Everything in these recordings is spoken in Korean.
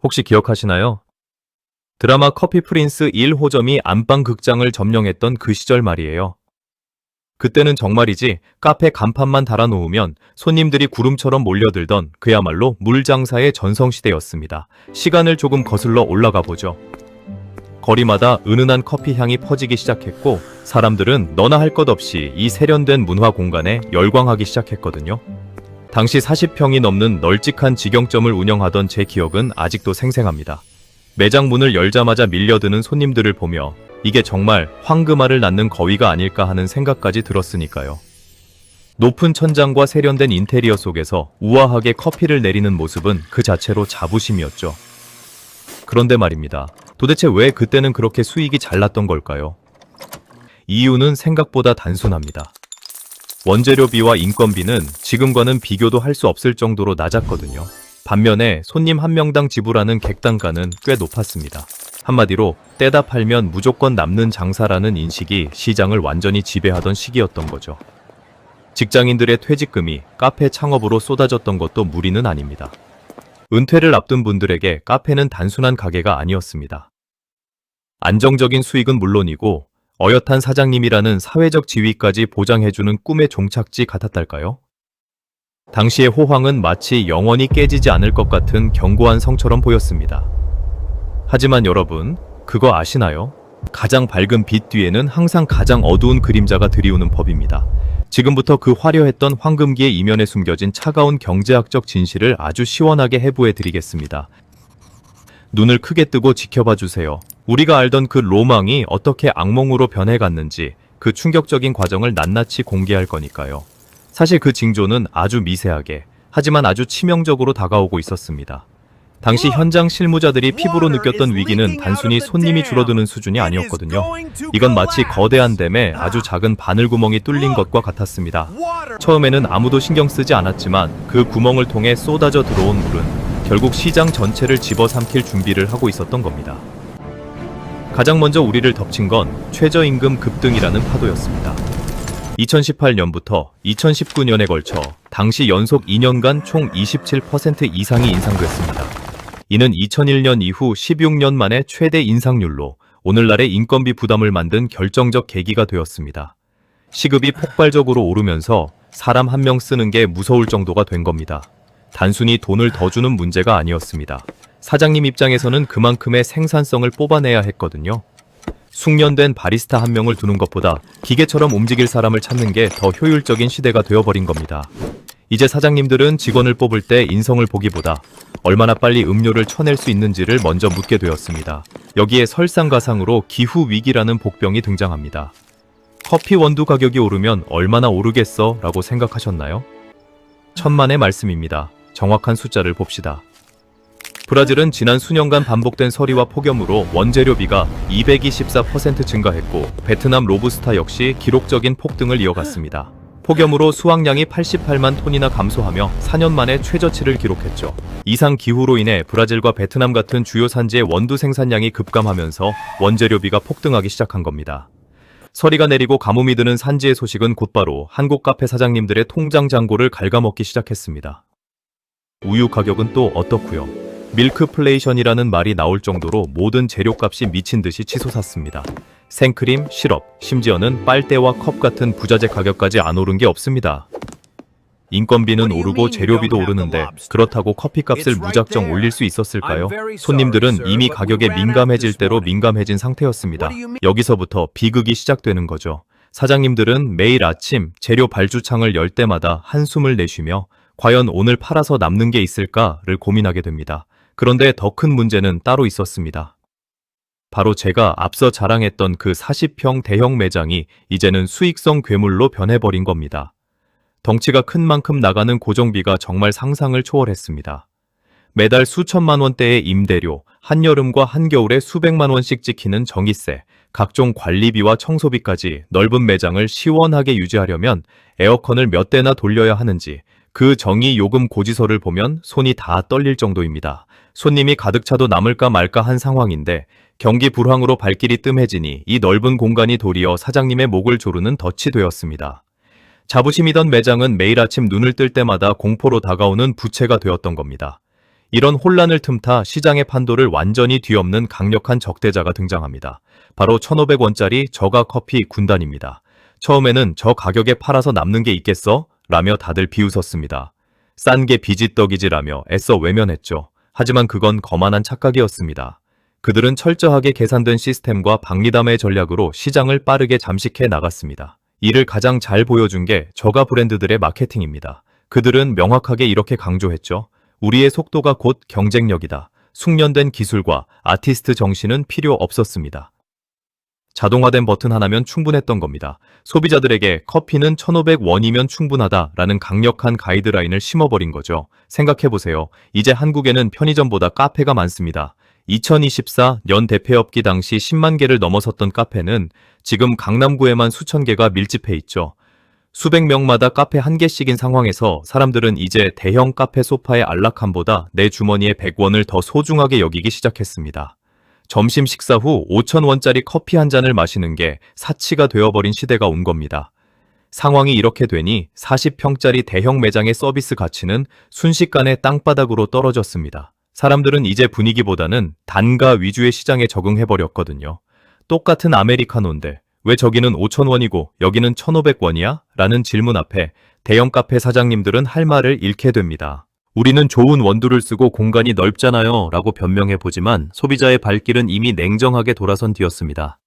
혹시 기억하시나요? 드라마 커피 프린스 1호점이 안방 극장을 점령했던 그 시절 말이에요. 그때는 정말이지 카페 간판만 달아놓으면 손님들이 구름처럼 몰려들던 그야말로 물장사의 전성시대였습니다. 시간을 조금 거슬러 올라가 보죠. 거리마다 은은한 커피 향이 퍼지기 시작했고 사람들은 너나 할 것 없이 이 세련된 문화 공간에 열광하기 시작했거든요. 당시 40평이 넘는 널찍한 직영점을 운영하던 제 기억은 아직도 생생합니다. 매장 문을 열자마자 밀려드는 손님들을 보며 이게 정말 황금알을 낳는 거위가 아닐까 하는 생각까지 들었으니까요. 높은 천장과 세련된 인테리어 속에서 우아하게 커피를 내리는 모습은 그 자체로 자부심이었죠. 그런데 말입니다. 도대체 왜 그때는 그렇게 수익이 잘 났던 걸까요? 이유는 생각보다 단순합니다. 원재료비와 인건비는 지금과는 비교도 할 수 없을 정도로 낮았거든요. 반면에 손님 한 명당 지불하는 객단가는 꽤 높았습니다. 한마디로 떼다 팔면 무조건 남는 장사라는 인식이 시장을 완전히 지배하던 시기였던 거죠. 직장인들의 퇴직금이 카페 창업으로 쏟아졌던 것도 무리는 아닙니다. 은퇴를 앞둔 분들에게 카페는 단순한 가게가 아니었습니다. 안정적인 수익은 물론이고 어엿한 사장님이라는 사회적 지위까지 보장해주는 꿈의 종착지 같았달까요? 당시의 호황은 마치 영원히 깨지지 않을 것 같은 견고한 성처럼 보였습니다. 하지만 여러분, 그거 아시나요? 가장 밝은 빛 뒤에는 항상 가장 어두운 그림자가 드리우는 법입니다. 지금부터 그 화려했던 황금기의 이면에 숨겨진 차가운 경제학적 진실을 아주 시원하게 해부해 드리겠습니다. 눈을 크게 뜨고 지켜봐 주세요. 우리가 알던 그 로망이 어떻게 악몽으로 변해갔는지 그 충격적인 과정을 낱낱이 공개할 거니까요. 사실 그 징조는 아주 미세하게, 하지만 아주 치명적으로 다가오고 있었습니다. 당시 현장 실무자들이 피부로 느꼈던 위기는 단순히 손님이 줄어드는 수준이 아니었거든요. 이건 마치 거대한 댐에 아주 작은 바늘구멍이 뚫린 것과 같았습니다. 처음에는 아무도 신경 쓰지 않았지만 그 구멍을 통해 쏟아져 들어온 물은 결국 시장 전체를 집어삼킬 준비를 하고 있었던 겁니다. 가장 먼저 우리를 덮친 건 최저임금 급등이라는 파도였습니다. 2018년부터 2019년에 걸쳐 당시 연속 2년간 총 27% 이상이 인상됐습니다. 이는 2001년 이후 16년 만에 최대 인상률로 오늘날의 인건비 부담을 만든 결정적 계기가 되었습니다. 시급이 폭발적으로 오르면서 사람 한 명 쓰는 게 무서울 정도가 된 겁니다. 단순히 돈을 더 주는 문제가 아니었습니다. 사장님 입장에서는 그만큼의 생산성을 뽑아내야 했거든요. 숙련된 바리스타 한 명을 두는 것보다 기계처럼 움직일 사람을 찾는 게 더 효율적인 시대가 되어버린 겁니다. 이제 사장님들은 직원을 뽑을 때 인성을 보기보다 얼마나 빨리 음료를 쳐낼 수 있는지를 먼저 묻게 되었습니다. 여기에 설상가상으로 기후위기라는 복병이 등장합니다. 커피 원두 가격이 오르면 얼마나 오르겠어? 라고 생각하셨나요? 천만의 말씀입니다. 정확한 숫자를 봅시다. 브라질은 지난 수년간 반복된 서리와 폭염으로 원재료비가 224% 증가했고 베트남 로부스타 역시 기록적인 폭등을 이어갔습니다. 폭염으로 수확량이 88만 톤이나 감소하며 4년 만에 최저치를 기록했죠. 이상 기후로 인해 브라질과 베트남 같은 주요 산지의 원두 생산량이 급감하면서 원재료비가 폭등하기 시작한 겁니다. 서리가 내리고 가뭄이 드는 산지의 소식은 곧바로 한국 카페 사장님들의 통장 잔고를 갉아먹기 시작했습니다. 우유 가격은 또 어떻고요? 밀크플레이션이라는 말이 나올 정도로 모든 재료값이 미친 듯이 치솟았습니다. 생크림, 시럽, 심지어는 빨대와 컵 같은 부자재 가격까지 안 오른 게 없습니다. 인건비는 오르고 재료비도 오르는데 그렇다고 커피값을 무작정 올릴 수 있었을까요? 손님들은 이미 가격에 민감해질 대로 민감해진 상태였습니다. 여기서부터 비극이 시작되는 거죠. 사장님들은 매일 아침 재료 발주창을 열 때마다 한숨을 내쉬며 과연 오늘 팔아서 남는 게 있을까를 고민하게 됩니다. 그런데 더 큰 문제는 따로 있었습니다. 바로 제가 앞서 자랑했던 그 40평 대형 매장이 이제는 수익성 괴물로 변해버린 겁니다. 덩치가 큰 만큼 나가는 고정비가 정말 상상을 초월했습니다. 매달 수천만 원대의 임대료, 한여름과 한겨울에 수백만 원씩 찍히는 전기세, 각종 관리비와 청소비까지 넓은 매장을 시원하게 유지하려면 에어컨을 몇 대나 돌려야 하는지 그 정의 요금 고지서를 보면 손이 다 떨릴 정도입니다. 손님이 가득 차도 남을까 말까 한 상황인데 경기 불황으로 발길이 뜸해지니 이 넓은 공간이 도리어 사장님의 목을 조르는 덫이 되었습니다. 자부심이던 매장은 매일 아침 눈을 뜰 때마다 공포로 다가오는 부채가 되었던 겁니다. 이런 혼란을 틈타 시장의 판도를 완전히 뒤엎는 강력한 적대자가 등장합니다. 바로 1,500원짜리 저가 커피 군단입니다. 처음에는 저 가격에 팔아서 남는 게 있겠어? 라며 다들 비웃었습니다. 싼 게 비지떡이지라며 애써 외면했죠. 하지만 그건 거만한 착각이었습니다. 그들은 철저하게 계산된 시스템과 박리담의 전략으로 시장을 빠르게 잠식해 나갔습니다. 이를 가장 잘 보여준 게 저가 브랜드들의 마케팅입니다. 그들은 명확하게 이렇게 강조했죠. 우리의 속도가 곧 경쟁력이다. 숙련된 기술과 아티스트 정신은 필요 없었습니다. 자동화된 버튼 하나면 충분했던 겁니다. 소비자들에게 커피는 1,500원이면 충분하다라는 강력한 가이드라인을 심어버린 거죠. 생각해보세요. 이제 한국에는 편의점보다 카페가 많습니다. 2024년 대폐업기 당시 10만 개를 넘어섰던 카페는 지금 강남구에만 수천 개가 밀집해 있죠. 수백 명마다 카페 한 개씩인 상황에서 사람들은 이제 대형 카페 소파의 안락함보다 내 주머니에 100원을 더 소중하게 여기기 시작했습니다. 점심 식사 후 5,000원짜리 커피 한 잔을 마시는 게 사치가 되어버린 시대가 온 겁니다. 상황이 이렇게 되니 40평짜리 대형 매장의 서비스 가치는 순식간에 땅바닥으로 떨어졌습니다. 사람들은 이제 분위기보다는 단가 위주의 시장에 적응해버렸거든요. 똑같은 아메리카노인데 왜 저기는 5,000원이고 여기는 1,500원이야? 라는 질문 앞에 대형 카페 사장님들은 할 말을 잃게 됩니다. 우리는 좋은 원두를 쓰고 공간이 넓잖아요 라고 변명해보지만 소비자의 발길은 이미 냉정하게 돌아선 뒤였습니다.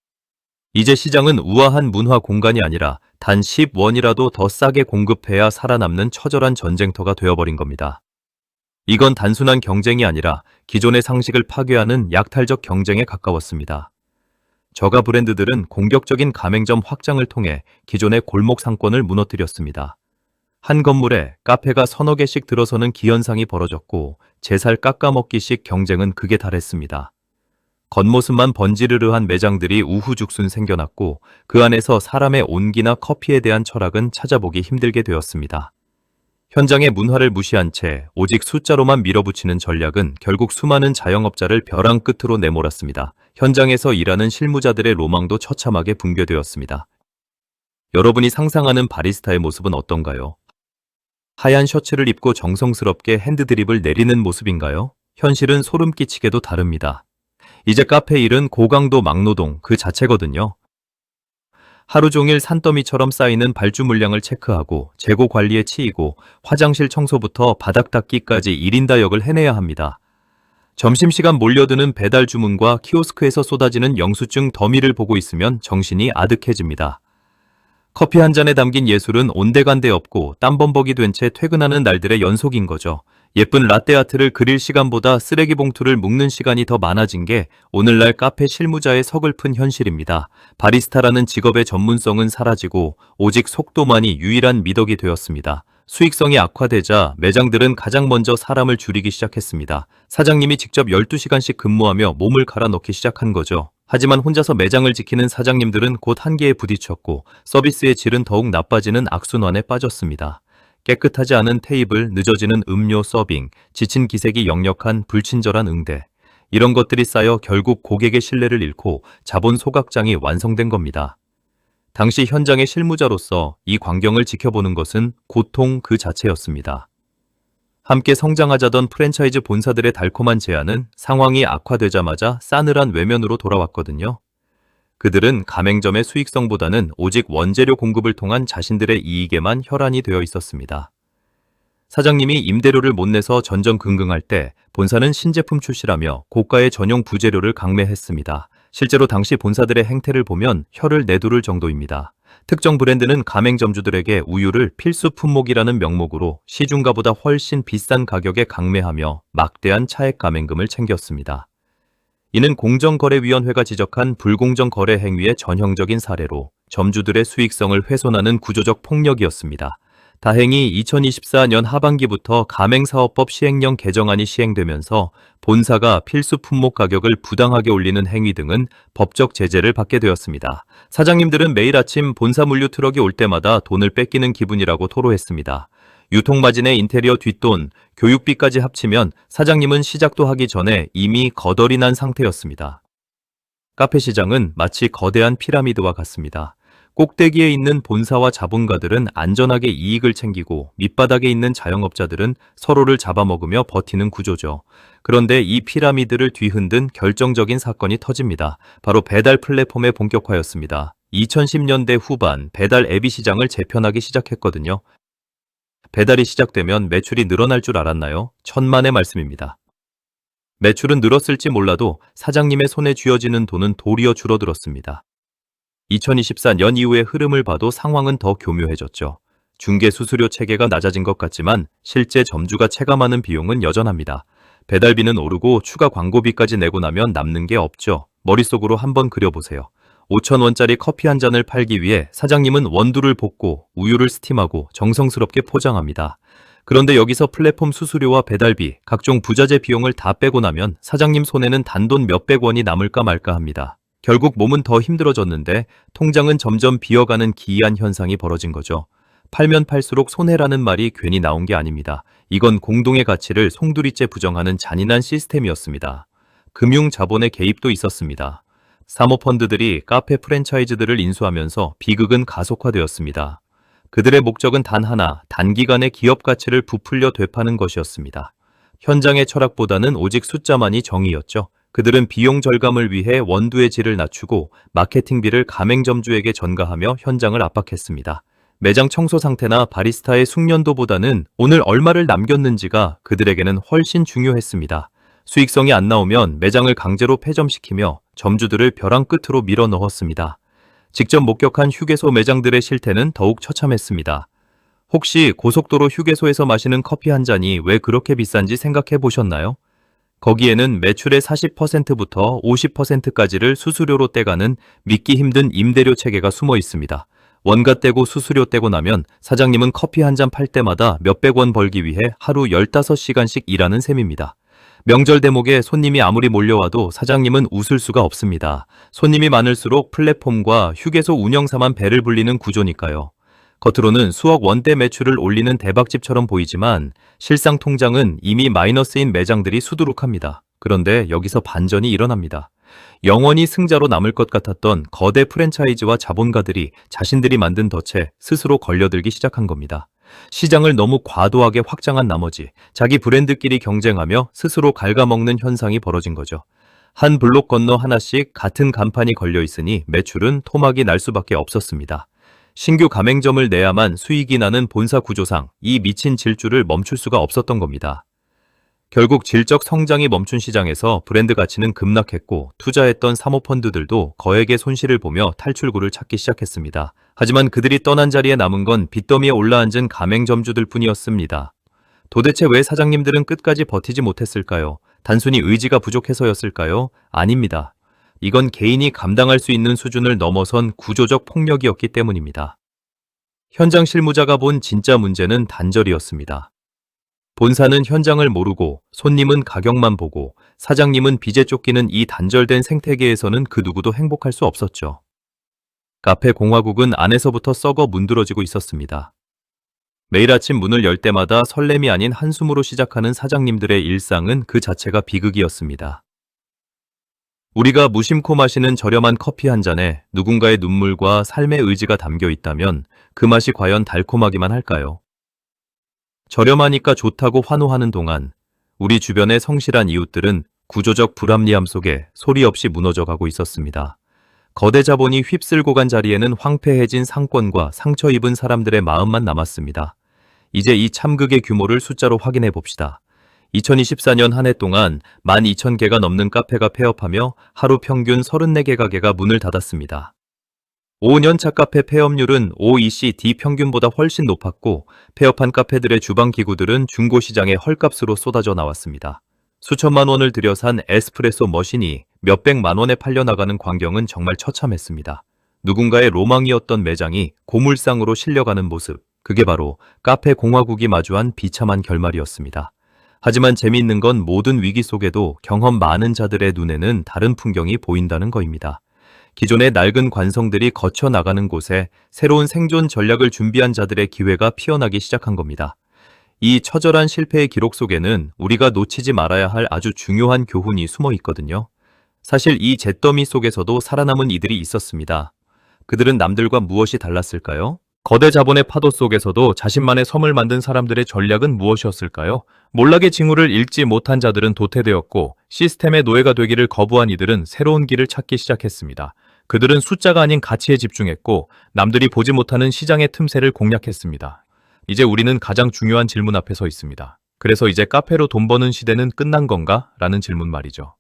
이제 시장은 우아한 문화 공간이 아니라 단 10원이라도 더 싸게 공급해야 살아남는 처절한 전쟁터가 되어버린 겁니다. 이건 단순한 경쟁이 아니라 기존의 상식을 파괴하는 약탈적 경쟁에 가까웠습니다. 저가 브랜드들은 공격적인 가맹점 확장을 통해 기존의 골목 상권을 무너뜨렸습니다. 한 건물에 카페가 서너 개씩 들어서는 기현상이 벌어졌고 제살 깎아먹기식 경쟁은 극에 달했습니다. 겉모습만 번지르르한 매장들이 우후죽순 생겨났고 그 안에서 사람의 온기나 커피에 대한 철학은 찾아보기 힘들게 되었습니다. 현장의 문화를 무시한 채 오직 숫자로만 밀어붙이는 전략은 결국 수많은 자영업자를 벼랑 끝으로 내몰았습니다. 현장에서 일하는 실무자들의 로망도 처참하게 붕괴되었습니다. 여러분이 상상하는 바리스타의 모습은 어떤가요? 하얀 셔츠를 입고 정성스럽게 핸드드립을 내리는 모습인가요? 현실은 소름 끼치게도 다릅니다. 이제 카페 일은 고강도 막노동 그 자체거든요. 하루 종일 산더미처럼 쌓이는 발주 물량을 체크하고 재고 관리에 치이고 화장실 청소부터 바닥 닦기까지 1인 다역을 해내야 합니다. 점심시간 몰려드는 배달 주문과 키오스크에서 쏟아지는 영수증 더미를 보고 있으면 정신이 아득해집니다. 커피 한 잔에 담긴 예술은 온데간데 없고 땀범벅이 된 채 퇴근하는 날들의 연속인 거죠. 예쁜 라떼아트를 그릴 시간보다 쓰레기 봉투를 묶는 시간이 더 많아진 게 오늘날 카페 실무자의 서글픈 현실입니다. 바리스타라는 직업의 전문성은 사라지고 오직 속도만이 유일한 미덕이 되었습니다. 수익성이 악화되자 매장들은 가장 먼저 사람을 줄이기 시작했습니다. 사장님이 직접 12시간씩 근무하며 몸을 갈아 넣기 시작한 거죠. 하지만 혼자서 매장을 지키는 사장님들은 곧 한계에 부딪혔고 서비스의 질은 더욱 나빠지는 악순환에 빠졌습니다. 깨끗하지 않은 테이블, 늦어지는 음료 서빙, 지친 기색이 역력한 불친절한 응대. 이런 것들이 쌓여 결국 고객의 신뢰를 잃고 자본 소각장이 완성된 겁니다. 당시 현장의 실무자로서 이 광경을 지켜보는 것은 고통 그 자체였습니다. 함께 성장하자던 프랜차이즈 본사들의 달콤한 제안은 상황이 악화되자마자 싸늘한 외면으로 돌아왔거든요. 그들은 가맹점의 수익성보다는 오직 원재료 공급을 통한 자신들의 이익에만 혈안이 되어 있었습니다. 사장님이 임대료를 못 내서 전전긍긍할 때 본사는 신제품 출시라며 고가의 전용 부재료를 강매했습니다. 실제로 당시 본사들의 행태를 보면 혀를 내두를 정도입니다. 특정 브랜드는 가맹점주들에게 우유를 필수 품목이라는 명목으로 시중가보다 훨씬 비싼 가격에 강매하며 막대한 차액 가맹금을 챙겼습니다. 이는 공정거래위원회가 지적한 불공정 거래 행위의 전형적인 사례로 점주들의 수익성을 훼손하는 구조적 폭력이었습니다. 다행히 2024년 하반기부터 가맹사업법 시행령 개정안이 시행되면서 본사가 필수 품목 가격을 부당하게 올리는 행위 등은 법적 제재를 받게 되었습니다. 사장님들은 매일 아침 본사 물류 트럭이 올 때마다 돈을 뺏기는 기분이라고 토로했습니다. 유통마진의 인테리어 뒷돈, 교육비까지 합치면 사장님은 시작도 하기 전에 이미 거덜이 난 상태였습니다. 카페 시장은 마치 거대한 피라미드와 같습니다. 꼭대기에 있는 본사와 자본가들은 안전하게 이익을 챙기고 밑바닥에 있는 자영업자들은 서로를 잡아먹으며 버티는 구조죠. 그런데 이 피라미드를 뒤흔든 결정적인 사건이 터집니다. 바로 배달 플랫폼의 본격화였습니다. 2010년대 후반 배달 앱이 시장을 재편하기 시작했거든요. 배달이 시작되면 매출이 늘어날 줄 알았나요? 천만의 말씀입니다. 매출은 늘었을지 몰라도 사장님의 손에 쥐어지는 돈은 도리어 줄어들었습니다. 2024년 이후의 흐름을 봐도 상황은 더 교묘해졌죠. 중개 수수료 체계가 낮아진 것 같지만 실제 점주가 체감하는 비용은 여전합니다. 배달비는 오르고 추가 광고비까지 내고 나면 남는 게 없죠. 머릿속으로 한번 그려보세요. 5,000원짜리 커피 한 잔을 팔기 위해 사장님은 원두를 볶고 우유를 스팀하고 정성스럽게 포장합니다. 그런데 여기서 플랫폼 수수료와 배달비, 각종 부자재 비용을 다 빼고 나면 사장님 손에는 단돈 몇백 원이 남을까 말까 합니다. 결국 몸은 더 힘들어졌는데 통장은 점점 비어가는 기이한 현상이 벌어진 거죠. 팔면 팔수록 손해라는 말이 괜히 나온 게 아닙니다. 이건 공동의 가치를 송두리째 부정하는 잔인한 시스템이었습니다. 금융 자본의 개입도 있었습니다. 사모펀드들이 카페 프랜차이즈들을 인수하면서 비극은 가속화되었습니다. 그들의 목적은 단 하나, 단기간에 기업 가치를 부풀려 되파는 것이었습니다. 현장의 철학보다는 오직 숫자만이 정의였죠. 그들은 비용 절감을 위해 원두의 질을 낮추고 마케팅비를 가맹점주에게 전가하며 현장을 압박했습니다. 매장 청소 상태나 바리스타의 숙련도보다는 오늘 얼마를 남겼는지가 그들에게는 훨씬 중요했습니다. 수익성이 안 나오면 매장을 강제로 폐점시키며 점주들을 벼랑 끝으로 밀어 넣었습니다. 직접 목격한 휴게소 매장들의 실태는 더욱 처참했습니다. 혹시 고속도로 휴게소에서 마시는 커피 한 잔이 왜 그렇게 비싼지 생각해 보셨나요? 거기에는 매출의 40%부터 50%까지를 수수료로 떼가는 믿기 힘든 임대료 체계가 숨어 있습니다. 원가 떼고 수수료 떼고 나면 사장님은 커피 한 잔 팔 때마다 몇백 원 벌기 위해 하루 15시간씩 일하는 셈입니다. 명절 대목에 손님이 아무리 몰려와도 사장님은 웃을 수가 없습니다. 손님이 많을수록 플랫폼과 휴게소 운영사만 배를 불리는 구조니까요. 겉으로는 수억 원대 매출을 올리는 대박집처럼 보이지만 실상 통장은 이미 마이너스인 매장들이 수두룩합니다. 그런데 여기서 반전이 일어납니다. 영원히 승자로 남을 것 같았던 거대 프랜차이즈와 자본가들이 자신들이 만든 덫에 스스로 걸려들기 시작한 겁니다. 시장을 너무 과도하게 확장한 나머지 자기 브랜드끼리 경쟁하며 스스로 갉아먹는 현상이 벌어진 거죠. 한 블록 건너 하나씩 같은 간판이 걸려 있으니 매출은 토막이 날 수밖에 없었습니다. 신규 가맹점을 내야만 수익이 나는 본사 구조상 이 미친 질주를 멈출 수가 없었던 겁니다. 결국 질적 성장이 멈춘 시장에서 브랜드 가치는 급락했고 투자했던 사모펀드들도 거액의 손실을 보며 탈출구를 찾기 시작했습니다. 하지만 그들이 떠난 자리에 남은 건 빚더미에 올라앉은 가맹점주들 뿐이었습니다. 도대체 왜 사장님들은 끝까지 버티지 못했을까요? 단순히 의지가 부족해서였을까요? 아닙니다. 이건 개인이 감당할 수 있는 수준을 넘어선 구조적 폭력이었기 때문입니다. 현장 실무자가 본 진짜 문제는 단절이었습니다. 본사는 현장을 모르고 손님은 가격만 보고 사장님은 빚에 쫓기는 이 단절된 생태계에서는 그 누구도 행복할 수 없었죠. 카페 공화국은 안에서부터 썩어 문드러지고 있었습니다. 매일 아침 문을 열 때마다 설렘이 아닌 한숨으로 시작하는 사장님들의 일상은 그 자체가 비극이었습니다. 우리가 무심코 마시는 저렴한 커피 한 잔에 누군가의 눈물과 삶의 의지가 담겨 있다면 그 맛이 과연 달콤하기만 할까요? 저렴하니까 좋다고 환호하는 동안 우리 주변의 성실한 이웃들은 구조적 불합리함 속에 소리 없이 무너져가고 있었습니다. 거대 자본이 휩쓸고 간 자리에는 황폐해진 상권과 상처 입은 사람들의 마음만 남았습니다. 이제 이 참극의 규모를 숫자로 확인해 봅시다. 2024년 한 해 동안 12,000개가 넘는 카페가 폐업하며 하루 평균 34개 가게가 문을 닫았습니다. 5년차 카페 폐업률은 OECD 평균보다 훨씬 높았고 폐업한 카페들의 주방 기구들은 중고시장에 헐값으로 쏟아져 나왔습니다. 수천만 원을 들여 산 에스프레소 머신이 몇백만 원에 팔려나가는 광경은 정말 처참했습니다. 누군가의 로망이었던 매장이 고물상으로 실려가는 모습, 그게 바로 카페 공화국이 마주한 비참한 결말이었습니다. 하지만 재미있는 건 모든 위기 속에도 경험 많은 자들의 눈에는 다른 풍경이 보인다는 거입니다. 기존의 낡은 관성들이 거쳐 나가는 곳에 새로운 생존 전략을 준비한 자들의 기회가 피어나기 시작한 겁니다. 이 처절한 실패의 기록 속에는 우리가 놓치지 말아야 할 아주 중요한 교훈이 숨어 있거든요. 사실 이 잿더미 속에서도 살아남은 이들이 있었습니다. 그들은 남들과 무엇이 달랐을까요? 거대 자본의 파도 속에서도 자신만의 섬을 만든 사람들의 전략은 무엇이었을까요? 몰락의 징후를 읽지 못한 자들은 도태되었고 시스템의 노예가 되기를 거부한 이들은 새로운 길을 찾기 시작했습니다. 그들은 숫자가 아닌 가치에 집중했고 남들이 보지 못하는 시장의 틈새를 공략했습니다. 이제 우리는 가장 중요한 질문 앞에 서 있습니다. 그래서 이제 카페로 돈 버는 시대는 끝난 건가? 라는 질문 말이죠.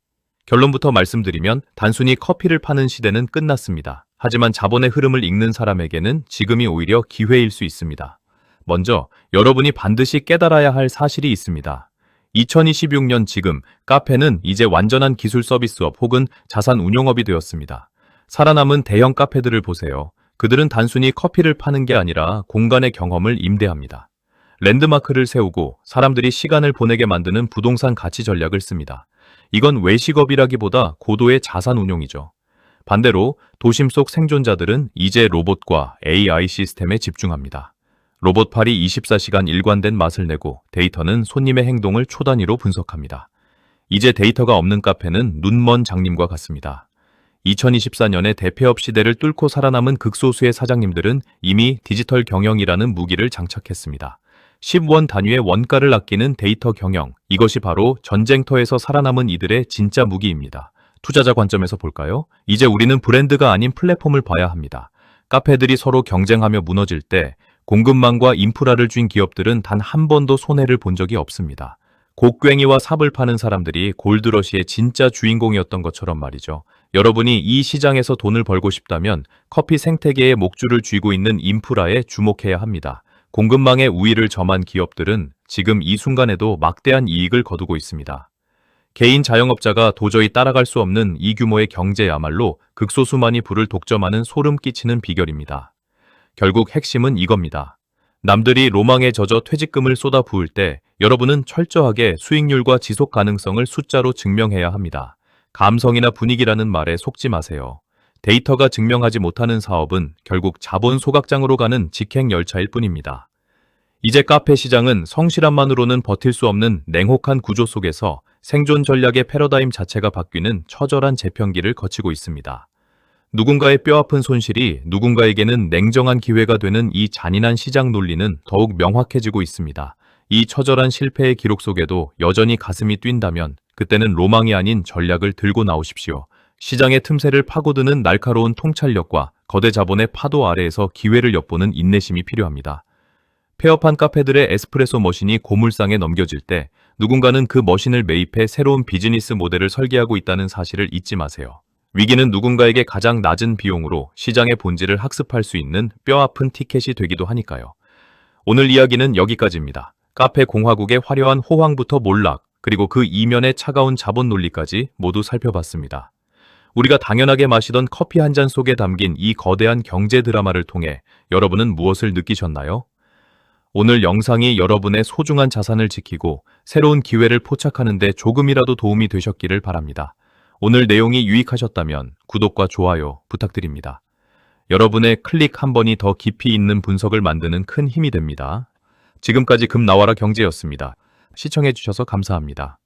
결론부터 말씀드리면 단순히 커피를 파는 시대는 끝났습니다. 하지만 자본의 흐름을 읽는 사람에게는 지금이 오히려 기회일 수 있습니다. 먼저 여러분이 반드시 깨달아야 할 사실이 있습니다. 2026년 지금 카페는 이제 완전한 기술 서비스업 혹은 자산 운용업이 되었습니다. 살아남은 대형 카페들을 보세요. 그들은 단순히 커피를 파는 게 아니라 공간의 경험을 임대합니다. 랜드마크를 세우고 사람들이 시간을 보내게 만드는 부동산 가치 전략을 씁니다. 이건 외식업이라기보다 고도의 자산 운용이죠. 반대로 도심 속 생존자들은 이제 로봇과 AI 시스템에 집중합니다. 로봇팔이 24시간 일관된 맛을 내고 데이터는 손님의 행동을 초 단위로 분석합니다. 이제 데이터가 없는 카페는 눈먼 장님과 같습니다. 2024년의 대폐업 시대를 뚫고 살아남은 극소수의 사장님들은 이미 디지털 경영이라는 무기를 장착했습니다. 10원 단위의 원가를 아끼는 데이터 경영, 이것이 바로 전쟁터에서 살아남은 이들의 진짜 무기입니다. 투자자 관점에서 볼까요? 이제 우리는 브랜드가 아닌 플랫폼을 봐야 합니다. 카페들이 서로 경쟁하며 무너질 때 공급망과 인프라를 쥔 기업들은 단 한 번도 손해를 본 적이 없습니다. 곡괭이와 삽을 파는 사람들이 골드러시의 진짜 주인공이었던 것처럼 말이죠. 여러분이 이 시장에서 돈을 벌고 싶다면 커피 생태계의 목줄을 쥐고 있는 인프라에 주목해야 합니다. 공급망의 우위를 점한 기업들은 지금 이 순간에도 막대한 이익을 거두고 있습니다. 개인 자영업자가 도저히 따라갈 수 없는 이 규모의 경제야말로 극소수만이 부를 독점하는 소름 끼치는 비결입니다. 결국 핵심은 이겁니다. 남들이 로망에 젖어 퇴직금을 쏟아 부을 때 여러분은 철저하게 수익률과 지속 가능성을 숫자로 증명해야 합니다. 감성이나 분위기라는 말에 속지 마세요. 데이터가 증명하지 못하는 사업은 결국 자본 소각장으로 가는 직행 열차일 뿐입니다. 이제 카페 시장은 성실함만으로는 버틸 수 없는 냉혹한 구조 속에서 생존 전략의 패러다임 자체가 바뀌는 처절한 재편기를 거치고 있습니다. 누군가의 뼈아픈 손실이 누군가에게는 냉정한 기회가 되는 이 잔인한 시장 논리는 더욱 명확해지고 있습니다. 이 처절한 실패의 기록 속에도 여전히 가슴이 뛴다면 그때는 로망이 아닌 전략을 들고 나오십시오. 시장의 틈새를 파고드는 날카로운 통찰력과 거대 자본의 파도 아래에서 기회를 엿보는 인내심이 필요합니다. 폐업한 카페들의 에스프레소 머신이 고물상에 넘겨질 때 누군가는 그 머신을 매입해 새로운 비즈니스 모델을 설계하고 있다는 사실을 잊지 마세요. 위기는 누군가에게 가장 낮은 비용으로 시장의 본질을 학습할 수 있는 뼈아픈 티켓이 되기도 하니까요. 오늘 이야기는 여기까지입니다. 카페 공화국의 화려한 호황부터 몰락, 그리고 그 이면의 차가운 자본 논리까지 모두 살펴봤습니다. 우리가 당연하게 마시던 커피 한 잔 속에 담긴 이 거대한 경제 드라마를 통해 여러분은 무엇을 느끼셨나요? 오늘 영상이 여러분의 소중한 자산을 지키고 새로운 기회를 포착하는 데 조금이라도 도움이 되셨기를 바랍니다. 오늘 내용이 유익하셨다면 구독과 좋아요 부탁드립니다. 여러분의 클릭 한 번이 더 깊이 있는 분석을 만드는 큰 힘이 됩니다. 지금까지 금나와라 경제였습니다. 시청해주셔서 감사합니다.